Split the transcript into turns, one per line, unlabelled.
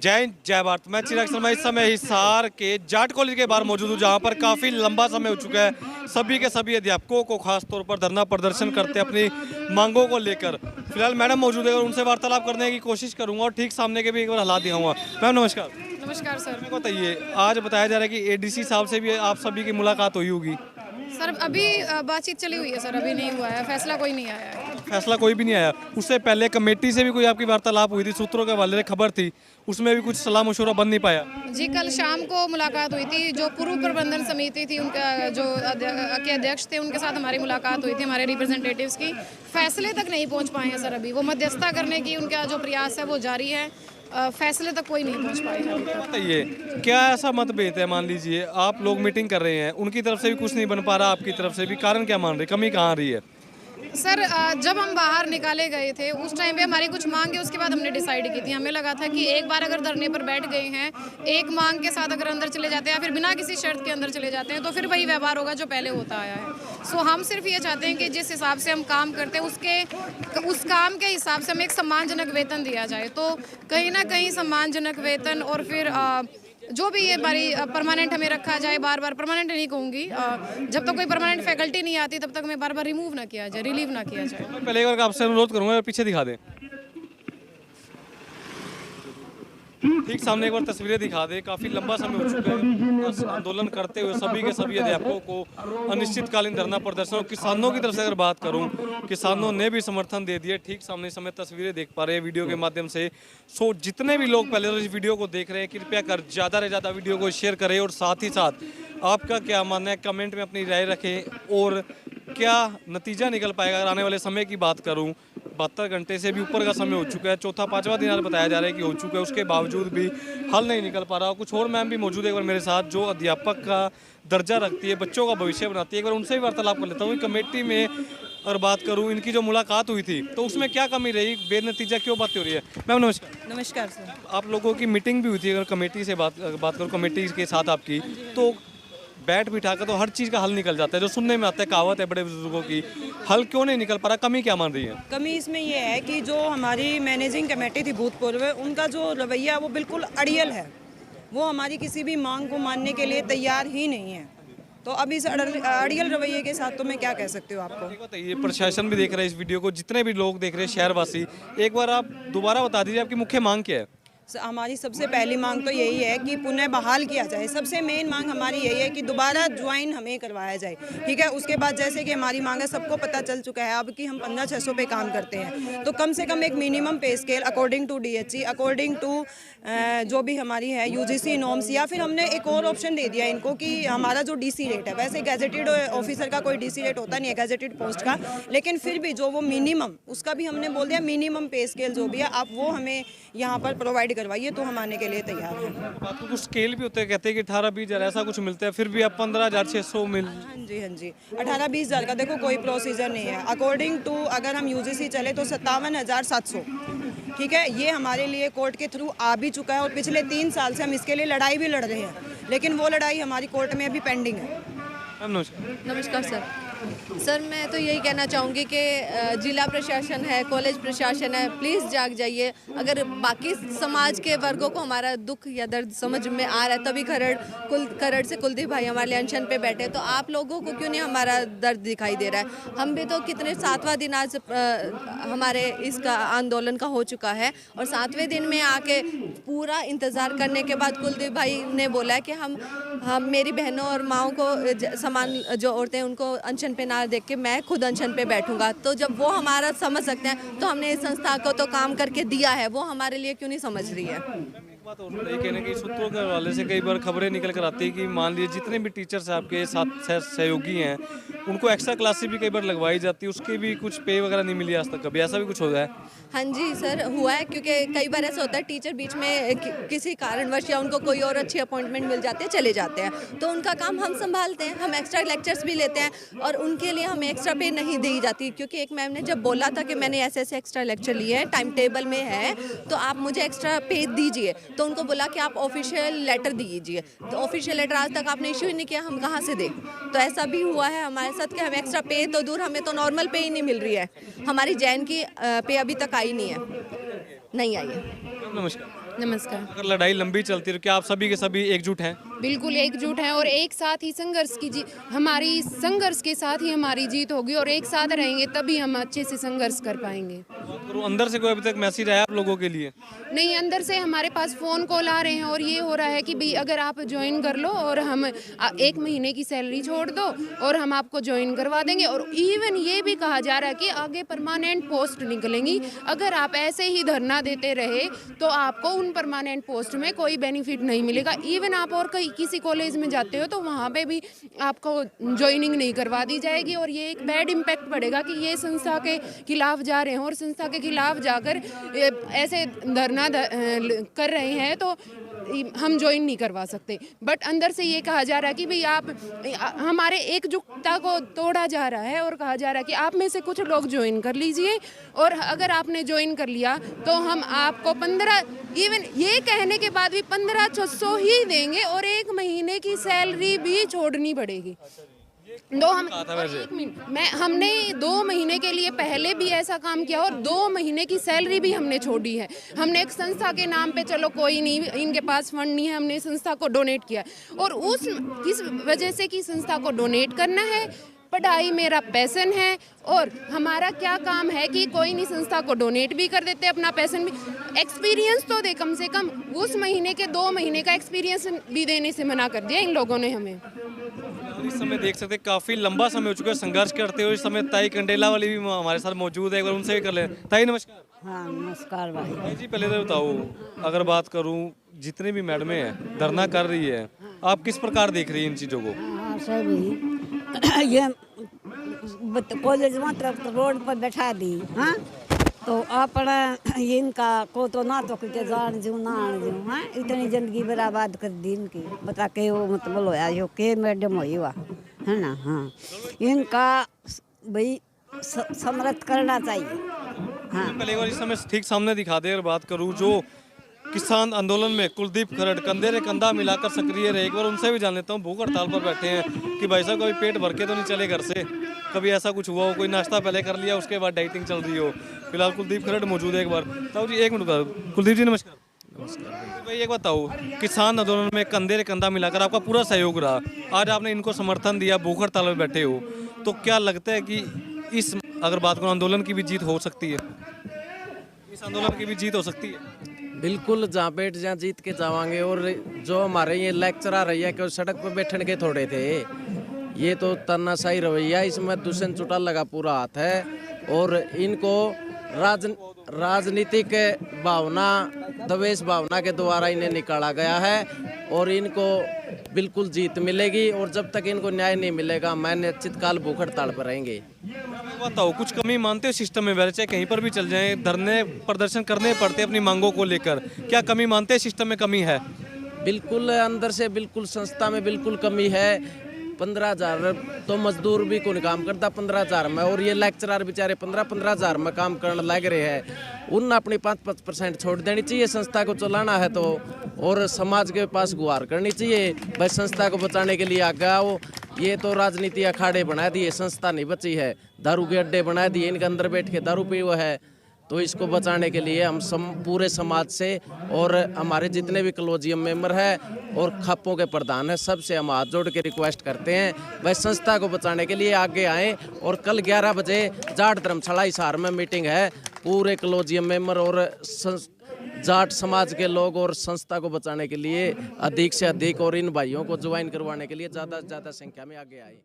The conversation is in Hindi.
जय हिंद जय भारत। मैं चिराग शर्मा इस समय हिसार के जाट कॉलेज के बाहर मौजूद हूँ, जहाँ पर काफ़ी लंबा समय हो चुका है। सभी के सभी अध्यापकों को खास तौर पर धरना प्रदर्शन करते अपनी मांगों को लेकर। फिलहाल मैडम मौजूद है और उनसे वार्तालाप करने की कोशिश करूंगा और ठीक सामने के भी एक बार हालात दिखाऊंगा। मैम नमस्कार।
नमस्कार सर।
मेरे को बताइए, आज बताया जा रहा है कि एडीसी साहब से भी आप सभी की मुलाकात हुई होगी।
सर अभी बातचीत चली हुई है सर, अभी नहीं हुआ है, फैसला कोई नहीं आया है।
फैसला कोई भी नहीं आया। उससे पहले कमेटी से भी कोई आपकी वार्तालाप हुई थी? सूत्रों के हवाले से खबर थी, उसमें भी कुछ सलाह मशवरा बन नहीं पाया।
जी कल शाम को मुलाकात हुई थी, जो पूर्व प्रबंधन समिति थी उनका जो के अध्यक्ष थे उनके साथ हमारी मुलाकात हुई थी, हमारे रिप्रेजेंटेटिव्स की। फैसले तक नहीं पहुंच पाए हैं सर अभी। वो मध्यस्थता करने की उनका जो प्रयास है वो जारी है, फैसले तक कोई नहीं पहुंच पाए हैं अभी तक।
बताइए, क्या ऐसा मतभेद है? मान लीजिए आप लोग मीटिंग कर रहे हैं, उनकी तरफ से भी कुछ नहीं बन पा रहा, आपकी तरफ से भी, कारण क्या मान रहे, कमी कहाँ आ रही है?
सर जब हम बाहर निकाले गए थे उस टाइम पे हमारी कुछ मांग है, उसके बाद हमने डिसाइड की थी। हमें लगा था कि एक बार अगर धरने पर बैठ गए हैं, एक मांग के साथ अगर अंदर चले जाते हैं या फिर बिना किसी शर्त के अंदर चले जाते हैं तो फिर वही व्यवहार होगा जो पहले होता आया है। सो हम सिर्फ ये चाहते हैं कि जिस हिसाब से हम काम करते हैं उस काम के हिसाब से हमें एक सम्मानजनक वेतन दिया जाए। तो कहीं ना कहीं सम्मानजनक वेतन और फिर जो भी ये हमारी परमानेंट हमें रखा जाए, बार बार परमानेंट नहीं कहूँगी, जब तक कोई परमानेंट फैकल्टी नहीं आती तब तक हमें बार बार रिमूव ना किया जाए, रिलीव ना किया जाए।
मैं पहले एक बार आपसे अनुरोध करूंगा, पीछे दिखा दें, ठीक सामने एक बार तस्वीरें दिखा दे। काफी लंबा समय हो चुका है आंदोलन करते हुए सभी के सभी अध्यापकों को अनिश्चितकालीन धरना प्रदर्शन। और किसानों की तरफ से अगर बात करूं, किसानों ने भी समर्थन दे दिया। ठीक सामने समय तस्वीरें देख पा रहे हैं वीडियो के माध्यम से। सो जितने भी लोग पहले तो इस वीडियो को देख रहे हैं, कृपया कर ज़्यादा से ज़्यादा वीडियो को शेयर करें और साथ ही साथ आपका क्या मानना है कमेंट में अपनी राय रखें। और क्या नतीजा निकल पाएगा? अगर आने वाले समय की बात करूं, 72 घंटे से भी ऊपर का समय हो चुका है, चौथा पांचवा दिन आज बताया जा रहा है कि हो चुका है, उसके बावजूद भी हल नहीं निकल पा रहा। कुछ और मैम भी मौजूद है एक बार मेरे साथ, जो अध्यापक का दर्जा रखती है, बच्चों का भविष्य बनाती है। एक बार उनसे भी वार्तालाप कर लेता हूँ। कमेटी में अगर बात करूँ, इनकी जो मुलाकात हुई थी तो उसमें क्या कमी रही, बेनतीजा क्यों बात हो रही है? मैम नमस्कार।
नमस्कार सर।
आप लोगों की मीटिंग भी हुई थी, अगर कमेटी से बात करूँ, कमेटी के साथ आपकी, तो बैठ बिठा कर तो हर चीज़ का हल निकल जाता है। जो सुनने में आता है, कहावत है बड़े बुजुर्गों की, हल क्यों नहीं निकल पा रहा? कमी क्या मान रही है?
कमी इसमें ये है कि जो हमारी मैनेजिंग कमेटी थी भूतपूर्व, उनका जो रवैया वो बिल्कुल अड़ियल है। वो हमारी किसी भी मांग को मानने के लिए तैयार ही नहीं है। तो अब इस अड़ियल रवैये के साथ तो मैं क्या कह सकती हूँ आपको।
एक बताइए, प्रशासन भी देख रहे हैं इस वीडियो को, जितने भी लोग देख रहे हैं शहरवासी, एक बार आप दोबारा बता दीजिए आपकी मुख्य मांग क्या है?
हमारी सबसे पहली मांग तो यही है कि पुनः बहाल किया जाए। सबसे मेन मांग हमारी यही है कि दोबारा ज्वाइन हमें करवाया जाए, ठीक है। उसके बाद जैसे कि हमारी मांग है, सबको पता चल चुका है अब कि हम 15,600 पे काम करते हैं, तो कम से कम एक minimum pay scale according to DHE, according to जो भी हमारी है UGC नॉर्म्स, या फिर हमने एक और ऑप्शन दे दिया इनको कि हमारा जो DC रेट है, वैसे गैजेटेड ऑफिसर का कोई DC रेट होता नहीं है गैजेटेड पोस्ट का, लेकिन फिर भी जो वो मिनिमम, उसका भी हमने बोल दिया मिनिमम पे स्केल जो भी है आप वो हमें यहाँ पर प्रोवाइड करवाइए, तो हम आने के लिए तैयार हैं।
आपको कुछ स्केल भी होते हैं, कहते हैं कि 18-20 हज़ार ऐसा कुछ मिलता है, फिर भी आप 15,600 मिल।
हाँ जी, हाँ जी, 18-20 हज़ार का देखो कोई प्रोसीजर नहीं है। अकॉर्डिंग टू अगर हम UGC चले तो 57,700, ठीक है। ये हमारे लिए कोर्ट के थ्रू आ भी चुका है और पिछले 3 साल से हम इसके लिए लड़ाई भी लड़ रहे हैं, लेकिन वो लड़ाई हमारी कोर्ट में अभी पेंडिंग है।
नमस्कार सर। सर मैं तो यही कहना चाहूँगी कि जिला प्रशासन है, कॉलेज प्रशासन है, प्लीज़ जाग जाइए। अगर बाकी समाज के वर्गों को हमारा दुख या दर्द समझ में आ रहा है, तभी खरड़ से कुलदीप भाई हमारे लिए अनशन पे बैठे, तो आप लोगों को क्यों नहीं हमारा दर्द दिखाई दे रहा है? हम भी तो कितने 7वां दिन आज हमारे इसका आंदोलन का हो चुका है, और 7वें दिन में आके पूरा इंतज़ार करने के बाद कुलदीप भाई ने बोला है कि हम मेरी बहनों और माँओं को समान, जो औरतें हैं उनको अनशन पे ना देख के मैं खुद अनशन पे बैठूंगा। तो जब वो हमारा समझ सकते हैं, तो हमने इस संस्था को तो काम करके दिया है, वो हमारे लिए क्यों नहीं समझ रही है?
बात और ये कहने की सूत्रों के हवाले से कई बार खबरें निकल कर आती है कि मान लीजिए जितने भी टीचर्स आपके साथ सहयोगी हैं, उनको एक्स्ट्रा क्लासेस भी कई बार लगवाई जाती है, उसके भी कुछ पे वगैरह नहीं मिली आज तक, कभी ऐसा भी कुछ हो गया है?
हाँ जी सर, हुआ है। क्योंकि कई बार ऐसा होता है टीचर बीच में किसी कारणवश या उनको कोई और अच्छी अपॉइंटमेंट मिल जाती है, चले जाते हैं, तो उनका काम हम संभालते हैं, हम एक्स्ट्रा लेक्चर्स भी लेते हैं और उनके लिए हमें एक्स्ट्रा पे नहीं दी जाती। क्योंकि एक मैम ने जब बोला था कि मैंने ऐसे ऐसे एक्स्ट्रा लेक्चर लिए हैं, टाइम टेबल में है, तो आप मुझे एक्स्ट्रा पे दीजिए, तो उनको बोला कि आप ऑफिशियल लेटर दीजिए। तो ऑफिशियल लेटर आज तक आपने इशू ही नहीं किया, हम कहाँ से दें? तो ऐसा भी हुआ है हमारे साथ कि हमें एक्स्ट्रा पे तो दूर, हमें तो नॉर्मल पे ही नहीं मिल रही है। हमारी जैन की पे अभी तक आई नहीं है, नहीं आई है।
नमस्कार।
नमस्कार।
अगर लड़ाई लंबी चलती है तो क्या आप सभी के सभी एकजुट हैं?
बिल्कुल एकजुट हैं और एक साथ ही हमारी संघर्ष के साथ ही हमारी जीत होगी और एक साथ रहेंगे तभी हम अच्छे से संघर्ष कर पाएंगे।
बात करूं अंदर से कोई अभी तक मैसेज आया आप लोगों के लिए?
नहीं, अंदर से हमारे पास फ़ोन कॉल आ रहे हैं और ये हो रहा है कि भाई अगर आप ज्वाइन कर लो और हम 1 महीने की सैलरी छोड़ दो और हम आपको ज्वाइन करवा देंगे। और इवन ये भी कहा जा रहा है कि आगे परमानेंट पोस्ट निकलेंगी, अगर आप ऐसे ही धरना देते रहे तो आपको उन परमानेंट पोस्ट में कोई बेनिफिट नहीं मिलेगा। इवन आप और किसी कॉलेज में जाते हो तो वहाँ पे भी आपको ज्वाइनिंग नहीं करवा दी जाएगी और ये एक बैड इम्पैक्ट पड़ेगा कि ये संस्था के खिलाफ जा रहे हैं और संस्था के खिलाफ जाकर ऐसे धरना कर रहे हैं तो हम ज्वाइन नहीं करवा सकते। बट अंदर से ये कहा जा रहा है कि भाई आप हमारे एकजुटता को तोड़ा जा रहा है और कहा जा रहा है कि आप में से कुछ लोग ज्वाइन कर लीजिए और अगर आपने ज्वाइन कर लिया तो हम आपको 15 इवन ये कहने के बाद भी 1500 ही देंगे और 1 महीने की सैलरी भी छोड़नी पड़ेगी। हमने 2 महीने के लिए पहले भी ऐसा काम किया और 2 महीने की सैलरी भी हमने छोड़ी है। हमने एक संस्था के नाम पे, चलो कोई नहीं, इनके पास फंड नहीं है, हमने संस्था को डोनेट किया और किस वजह से कि संस्था को डोनेट करना है, पढ़ाई मेरा पैशन है और हमारा क्या काम है कि कोई नहीं संस्था को डोनेट भी कर देते, अपना पैशन भी, एक्सपीरियंस तो दे कम से कम। उस महीने के 2 महीने का एक्सपीरियंस भी देने से मना कर दिया इन लोगों ने हमें।
इस समय देख सकते हैं काफी लंबा समय हो चुका है संघर्ष करते हुए। इस समय ताई कंडेला वाली भी हमारे साथ मौजूद है, एक बार उनसे भी कर ले। ताई नमस्कार।
हाँ नमस्कार भाई।
ताई जी पहले तो बताओ, अगर बात करूं जितने भी मैडमें हैं धरना कर रही है, आप किस प्रकार देख रही हैं इन चीजों को?
हाँ सभी ये कॉलेज मतलब रोड पर बैठा दी। हाँ तो अपना इनका को तो ना तो किते जान जू ना आन जू। हाँ इतनी जिंदगी बर्बाद कर दी इनकी, बता के वो मतलब होया जो के मैडम हुई हुआ है ना। हाँ इनका भाई समर्थ करना चाहिए। हाँ
पहले एक बार इस समय ठीक सामने दिखा दे। अगर बात करूं जो किसान आंदोलन में कुलदीप खरड़ कंधे से कंधा मिलाकर सक्रिय रहे, एक बार उनसे भी जान लेता हूँ। भूख हड़ताल पर बैठे हैं कि भाई साहब कभी पेट भर के तो नहीं चले घर से, कभी ऐसा कुछ हुआ हो, कोई नाश्ता पहले कर लिया उसके बाद डाइटिंग चल रही हो। फिलहाल कुलदीप खरड़ मौजूद है। एक बार ताऊ जी 1 मिनट। कुलदीप जी नमस्कार। नमस्कार भाई, एक बताओ, किसान आंदोलन में कंधे से कंधा मिलाकर आपका पूरा सहयोग रहा, आज आपने इनको समर्थन दिया, भूख हड़ताल में बैठे हो, तो क्या लगता है कि इस अगर बात करूँ आंदोलन की भी जीत हो सकती है? इस आंदोलन की भी जीत हो सकती है?
बिल्कुल, जहाँ बैठ जहाँ जीत के जावांगे। और जो हमारे ये लेक्चरर रही है कि सड़क पर बैठने के थोड़े थे, ये तो तानाशाही रवैया, इसमें दुष्यंत चौटाला का पूरा हाथ है और इनको राजनीतिक भावना, द्वेष भावना के द्वारा इन्हें निकाला गया है और इनको बिल्कुल जीत मिलेगी। और जब तक इनको न्याय नहीं मिलेगा मैं निश्चित काल भूख हड़ताल पर रहेंगे।
बताओ, कुछ कमी मानते हो सिस्टम में? वैसे चाहे कहीं पर भी चल जाए, धरने प्रदर्शन करने पड़ते अपनी मांगों को लेकर, क्या कमी मानते हैं सिस्टम में कमी है?
बिल्कुल अंदर से बिल्कुल संस्था में बिल्कुल कमी है। 15,000 तो मजदूर भी कोई काम करता 15,000 में, और ये लेक्चरर बेचारे 15,000 में काम करने लग रहे हैं। उन अपनी 5% छोड़ देनी चाहिए संस्था को चलाना है तो, और समाज के पास गुहार करनी चाहिए भाई संस्था को बचाने के लिए आगे आओ। ये तो राजनीति अखाड़े बना दिए, संस्था नहीं बची है, दारू के अड्डे बना दिए, इनके अंदर बैठ के दारू पी हुआ है। तो इसको बचाने के लिए हम पूरे समाज से और हमारे जितने भी कॉलेजियम मेंबर हैं और खापों के प्रधान हैं, सबसे हम हाथ जोड़ के रिक्वेस्ट करते हैं भाई संस्था को बचाने के लिए आगे आएँ। और कल 11 बजे जाट धर्मशाला हिसार में मीटिंग है, पूरे कॉलेजियम मेंबर और जाट समाज के लोग और संस्था को बचाने के लिए अधिक से अधिक और इन भाइयों को ज्वाइन करवाने के लिए ज़्यादा से ज़्यादा संख्या में आगे आए।